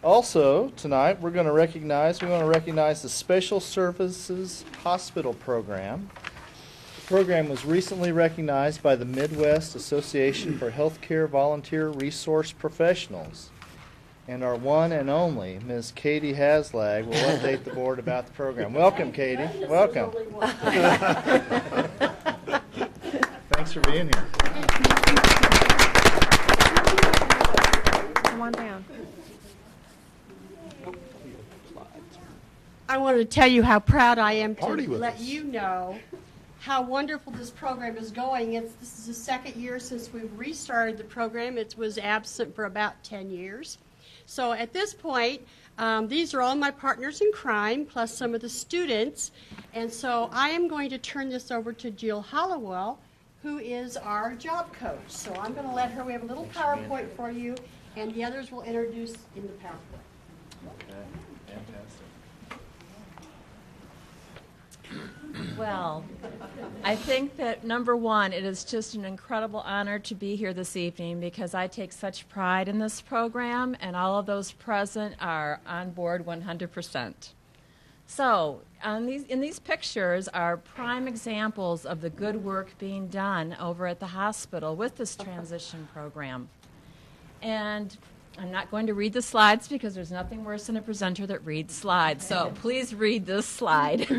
Also, tonight, we want to recognize the Special Services Hospital Program. The program was recently recognized by the Midwest Association for Healthcare Volunteer Resource Professionals. And our one and only, Ms. Katie Haslag, will update the board about the program. Welcome, Katie. Welcome. Thanks for being here. Come on down. I wanted to tell you how proud I am to let us. you know how wonderful this program is going. This is the second year since we've restarted the program. It was absent for about 10 years. So at this point, these are all my partners in crime, plus some of the students. And so I am going to turn this over to Jill Hollowell, who is our job coach. So I'm going to let her, we have a little PowerPoint for you, and the others will introduce in the PowerPoint. Okay, fantastic. Well, I think that number one, it is just an incredible honor to be here this evening because I take such pride in this program and all of those present are on board 100%. So in these pictures are prime examples of the good work being done over at the hospital with this transition program. And I'm not going to read the slides because there's nothing worse than a presenter that reads slides. So please read this slide.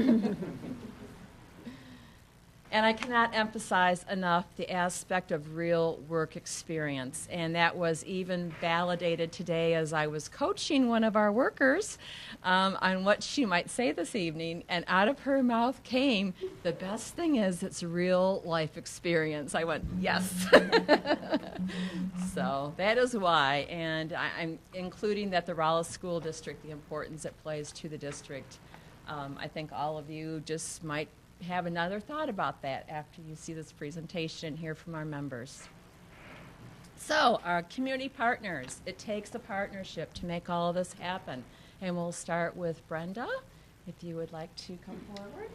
And I cannot emphasize enough the aspect of real work experience. And that was even validated today as I was coaching one of our workers on what she might say this evening. And out of her mouth came, the best thing is it's real life experience. I went, yes. So that is why. And I'm including that the Raleigh School District, the importance it plays to the district. I think all of you just might have another thought about that after you see this presentation and hear from our members. So, our community partners. It takes a partnership to make all of this happen. And we'll start with Brenda, if you would like to come forward.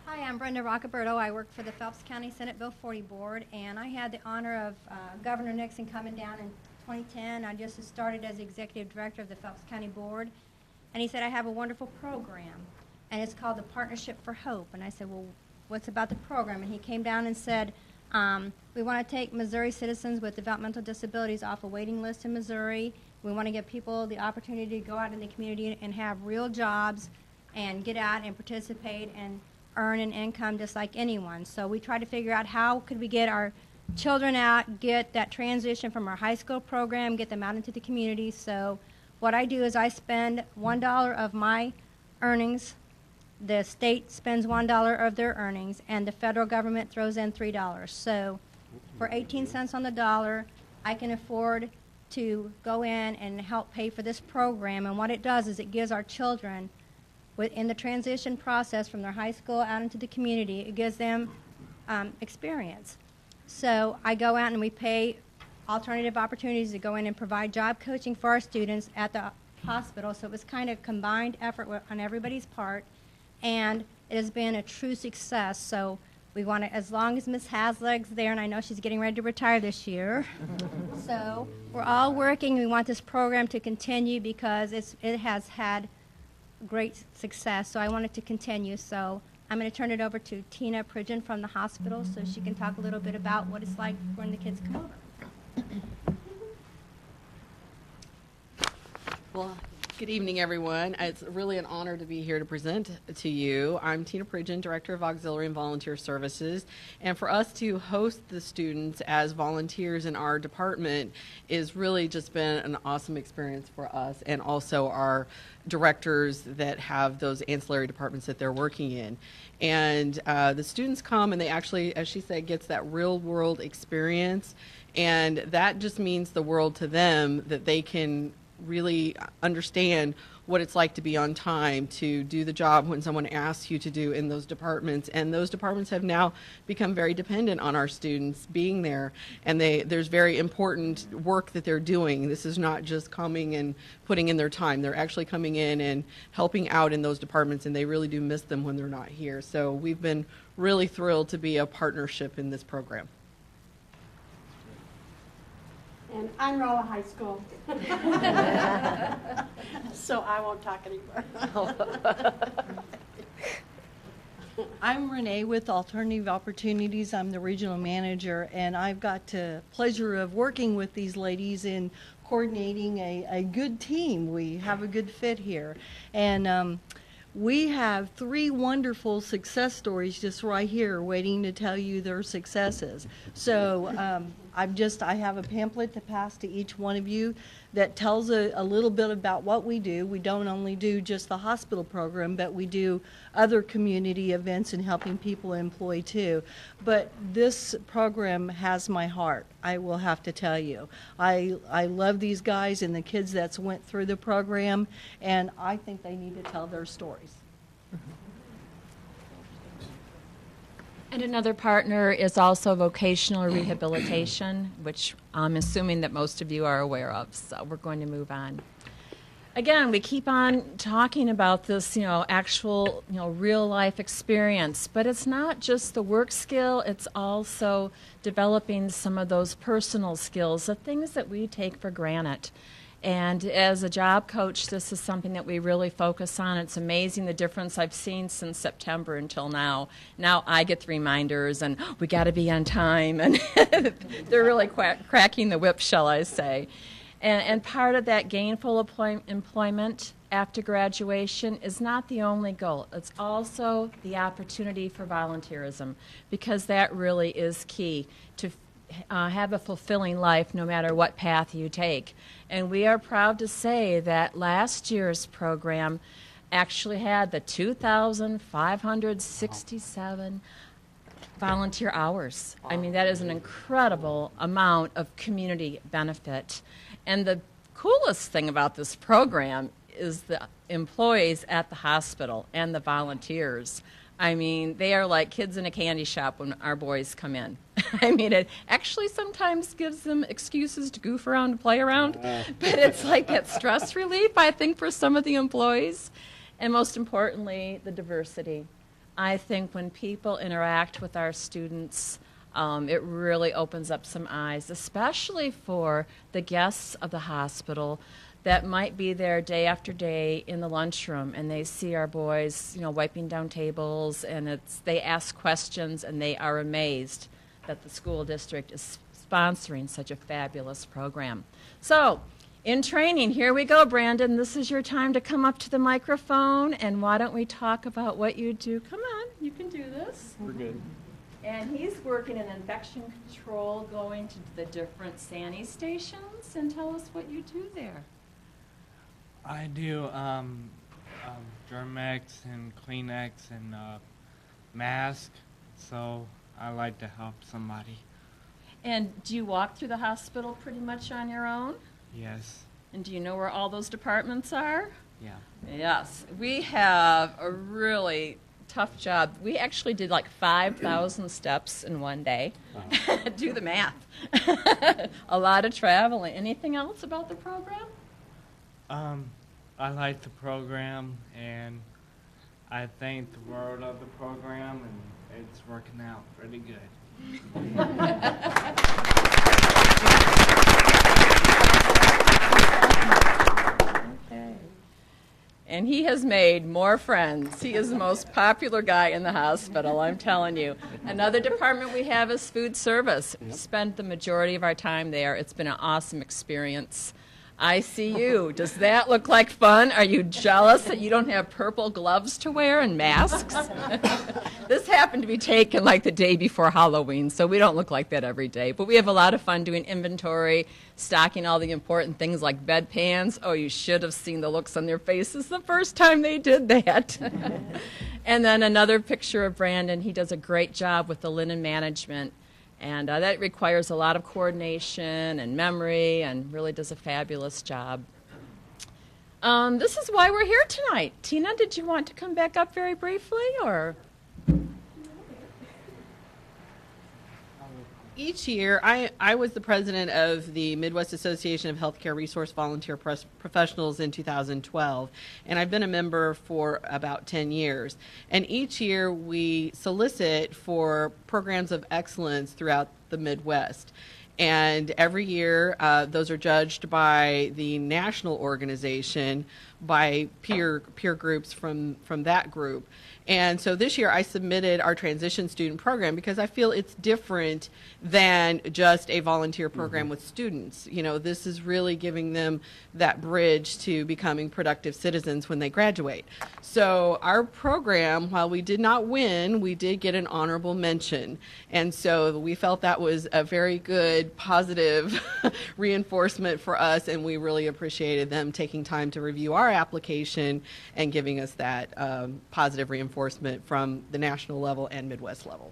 Hi, I'm Brenda Roccaberto. I work for the Phelps County Senate Bill 40 Board, and I had the honor of Governor Nixon coming down in 2010. I just started as Executive Director of the Phelps County Board, and he said, I have a wonderful program, and it's called the Partnership for Hope. And I said, well, what's about the program? And he came down and said, we want to take Missouri citizens with developmental disabilities off a waiting list in Missouri. We want to give people the opportunity to go out in the community and have real jobs and get out and participate and earn an income just like anyone. So we tried to figure out how could we get our children out, get that transition from our high school program, get them out into the community. So what I do is I spend $1 of my earnings. The state spends $1 of their earnings, and the federal government throws in $3. So for 18 cents on the dollar, I can afford to go in and help pay for this program. And what it does is it gives our children, in the transition process from their high school out into the community, it gives them experience. So I go out and we pay alternative opportunities to go in and provide job coaching for our students at the hospital. So it was kind of combined effort on everybody's part. And it has been a true success. So we want to, as long as Ms. Haslag's there, and I know she's getting ready to retire this year. So we're all working. We want this program to continue because it has had great success. So I want it to continue. So I'm going to turn it over to Tina Pridgeon from the hospital so she can talk a little bit about what it's like when the kids come over. Well, good evening, everyone. It's really an honor to be here to present to you. I'm Tina Pridgeon, Director of Auxiliary and Volunteer Services, and for us to host the students as volunteers in our department is really just been an awesome experience for us and also our directors that have those ancillary departments that they're working in. And the students come and they actually, as she said, gets that real world experience, and that just means the world to them that they can really understand what it's like to be on time, to do the job when someone asks you to do in those departments. And those departments have now become very dependent on our students being there. And there's very important work that they're doing. This is not just coming and putting in their time. They're actually coming in and helping out in those departments, and they really do miss them when they're not here. So we've been really thrilled to be a partnership in this program. And I'm Rolla High School. So I won't talk anymore. I'm Renee with Alternative Opportunities. I'm the regional manager, and I've got the pleasure of working with these ladies in coordinating a good team. We have a good fit here. And we have 3 wonderful success stories just right here waiting to tell you their successes. So I have a pamphlet to pass to each one of you that tells a little bit about what we do. We don't only do just the hospital program, but we do other community events and helping people employ too. But this program has my heart, I will have to tell you. I love these guys and the kids that's went through the program, and I think they need to tell their stories. And another partner is also vocational rehabilitation, which I'm assuming that most of you are aware of, so we're going to move on. Again, we keep on talking about this, actual, real life experience, but it's not just the work skill, it's also developing some of those personal skills, the things that we take for granted. And as a job coach, this is something that we really focus on. It's amazing the difference I've seen since September until now. Now I get the reminders, and we got to be on time, and they're really cracking the whip, shall I say. And part of that gainful employment after graduation is not the only goal. It's also the opportunity for volunteerism, because that really is key to have a fulfilling life no matter what path you take. And we are proud to say that last year's program actually had the 2,567 volunteer hours. I mean, that is an incredible amount of community benefit. And the coolest thing about this program is the employees at the hospital and the volunteers. I mean, they are like kids in a candy shop when our boys come in. I mean, it actually sometimes gives them excuses to goof around and play around, but it's like that stress relief, I think, for some of the employees. And most importantly, the diversity. I think when people interact with our students, it really opens up some eyes, especially for the guests of the hospital that might be there day after day in the lunchroom, and they see our boys, wiping down tables, and they ask questions, and they are amazed that the school district is sponsoring such a fabulous program. So, in training, here we go, Brandon. This is your time to come up to the microphone, and why don't we talk about what you do? Come on, you can do this. We're good. And he's working in infection control, going to the different SANI stations, and tell us what you do there. I do Germex and Kleenex and mask, so I like to help somebody. And do you walk through the hospital pretty much on your own? Yes. And do you know where all those departments are? Yeah. Yes. We have a really tough job. We actually did like 5,000 steps in one day. Wow. Do the math. A lot of traveling. Anything else about the program? I like the program, and I think the world of the program, and it's working out pretty good. Okay. And he has made more friends. He is the most popular guy in the hospital, I'm telling you. Another department we have is food service. We spend the majority of our time there. It's been an awesome experience. I see you. Does that look like fun? Are you jealous that you don't have purple gloves to wear and masks? This happened to be taken like the day before Halloween, so we don't look like that every day. But we have a lot of fun doing inventory, stocking all the important things like bedpans. Oh, you should have seen the looks on their faces the first time they did that. And then another picture of Brandon. He does a great job with the linen management. And that requires a lot of coordination and memory, and really does a fabulous job. This is why we're here tonight. Tina, did you want to come back up very briefly, or? Each year, I was the president of the Midwest Association of Healthcare Resource Volunteer Professionals in 2012, and I've been a member for about 10 years. And each year, we solicit for programs of excellence throughout the Midwest. And every year, those are judged by the national organization, by peer groups from that group. And so this year I submitted our transition student program because I feel it's different than just a volunteer program with students. You know, this is really giving them that bridge to becoming productive citizens when they graduate. So our program, while we did not win, we did get an honorable mention. And so we felt that was a very good, positive reinforcement for us, and we really appreciated them taking time to review our application and giving us that positive reinforcement from the national level and Midwest level.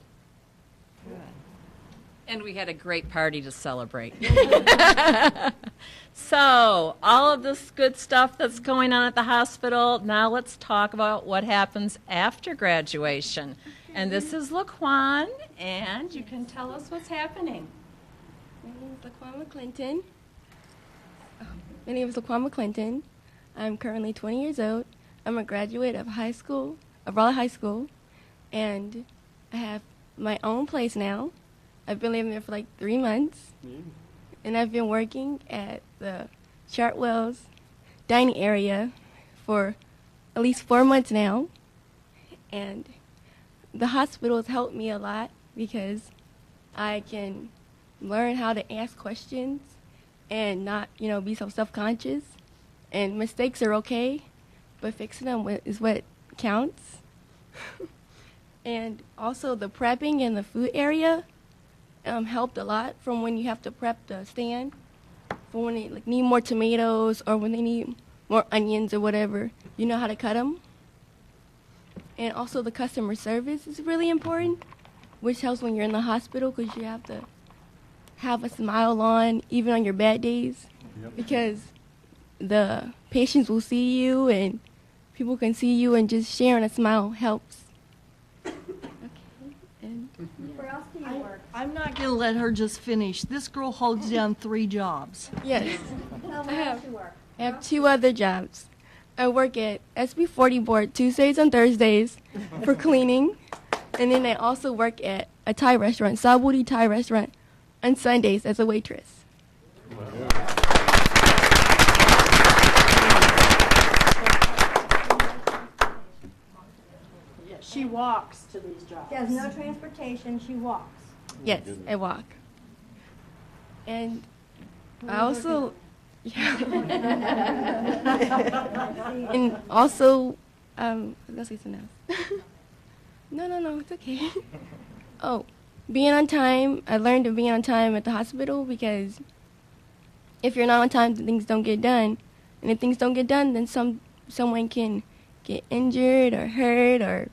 And we had a great party to celebrate. So, all of this good stuff that's going on at the hospital, now let's talk about what happens after graduation. And this is LaQuan, and you can tell us what's happening. My name is LaQuan McClinton. I'm currently 20 years old. I'm a graduate of Raleigh High School, and I have my own place now. I've been living there for like 3 months, and I've been working at the Chartwell's dining area for at least 4 months now. And the hospital has helped me a lot because I can learn how to ask questions and not, be so self-conscious. And mistakes are okay, but fixing them is what counts. And also the prepping in the food area helped a lot from when you have to prep the stand for when they need more tomatoes or when they need more onions or whatever. You know how to cut them. And also the customer service is really important, which helps when you're in the hospital because you have to have a smile on even on your bad days. Yep. Because the patients will see you and people can see you, and just sharing a smile helps. Okay. And Where else do you work? I'm not going to let her just finish. This girl holds down 3 jobs. yes, Where else do you work? I have 2 other jobs. I work at SB40 board Tuesdays and Thursdays for cleaning. And then I also work at a Thai restaurant, Saburi Thai restaurant, on Sundays as a waitress. She walks to these jobs. She has no transportation, she walks. Yes, I walk. And I also, and also, I was gonna say something else. No, it's okay. Oh, being on time. I learned to be on time at the hospital because if you're not on time, then things don't get done. And if things don't get done, then someone can get injured or hurt, or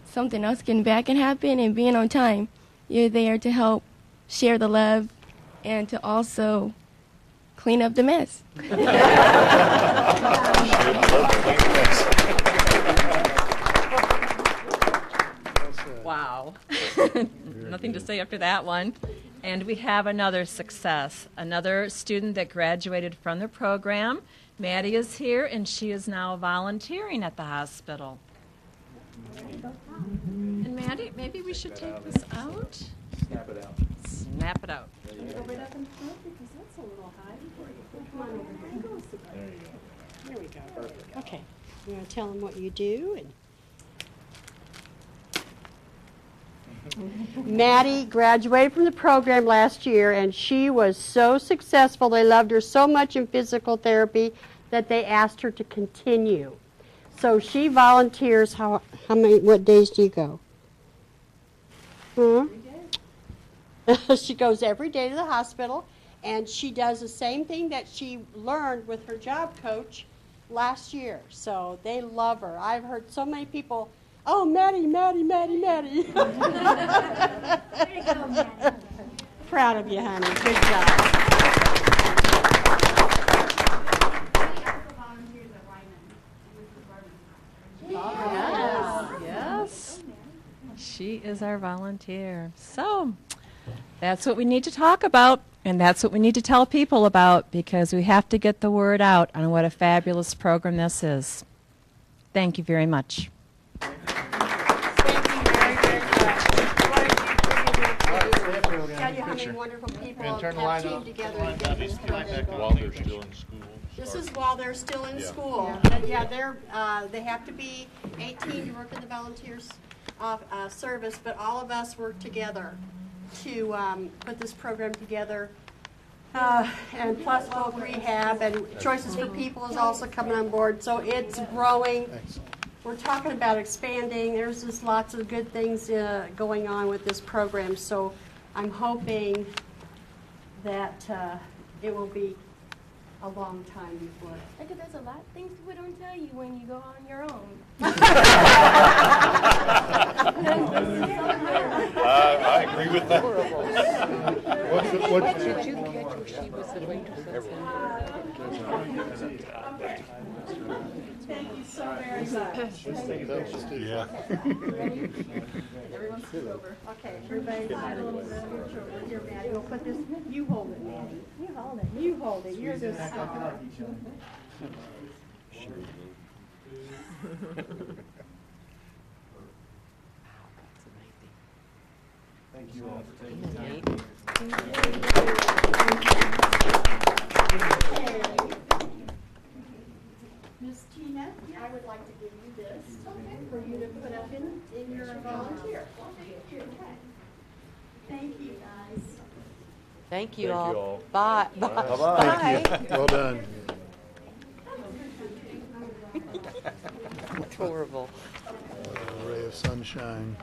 something else can happen. And being on time, you're there to help share the love and to also clean up the mess. Wow. Nothing to say after that one. And we have another success, another student that graduated from the program. Maddie is here, and she is now volunteering at the hospital. And Maddie, maybe we should take this out. Snap it out. Snap it out. Over it up in front because that's a little high for you. Come on over here. There you go. There we go. Okay. You want to tell them what you do? Maddie graduated from the program last year, and she was so successful. They loved her so much in physical therapy that they asked her to continue. So she volunteers. What days do you go? Every day. She goes every day to the hospital, and she does the same thing that she learned with her job coach last year. So they love her. I've heard so many people, oh, Maddie. There you go, Maddie. Proud of you, honey. Good job. Yes. She is our volunteer. So that's what we need to talk about, and that's what we need to tell people about, because we have to get the word out on what a fabulous program this is. Thank you very much. Thank you very, very much. We're gonna picture. wonderful people And have turn the line teamed off. together. Turn the line to down. get this program While they're still in school. This is while they're still in Yeah. school. And yeah, they have to be 18 to work in the volunteers service, but all of us work together to put this program together. And plus folk rehab and Choices for People is also coming on board. So it's growing. We're talking about expanding. There's just lots of good things going on with this program. So I'm hoping that it will be a long time before. Because there's a lot of things people don't tell you when you go on your own. I agree with that. Did you catch where she was the waitress at Thank you so very much. Yeah. Everyone scoot over. Okay, everybody, here, Maddie, we'll put this, you hold it, Maddie. You hold it. You hold it, you're the star. Thank you all for taking the time. Miss Tina, I would like to give you this for you to put up in your volunteer. Thank you, guys. Thank you Thank all. you all. Bye. Bye-bye. Bye. Well done. It's horrible. A ray of sunshine.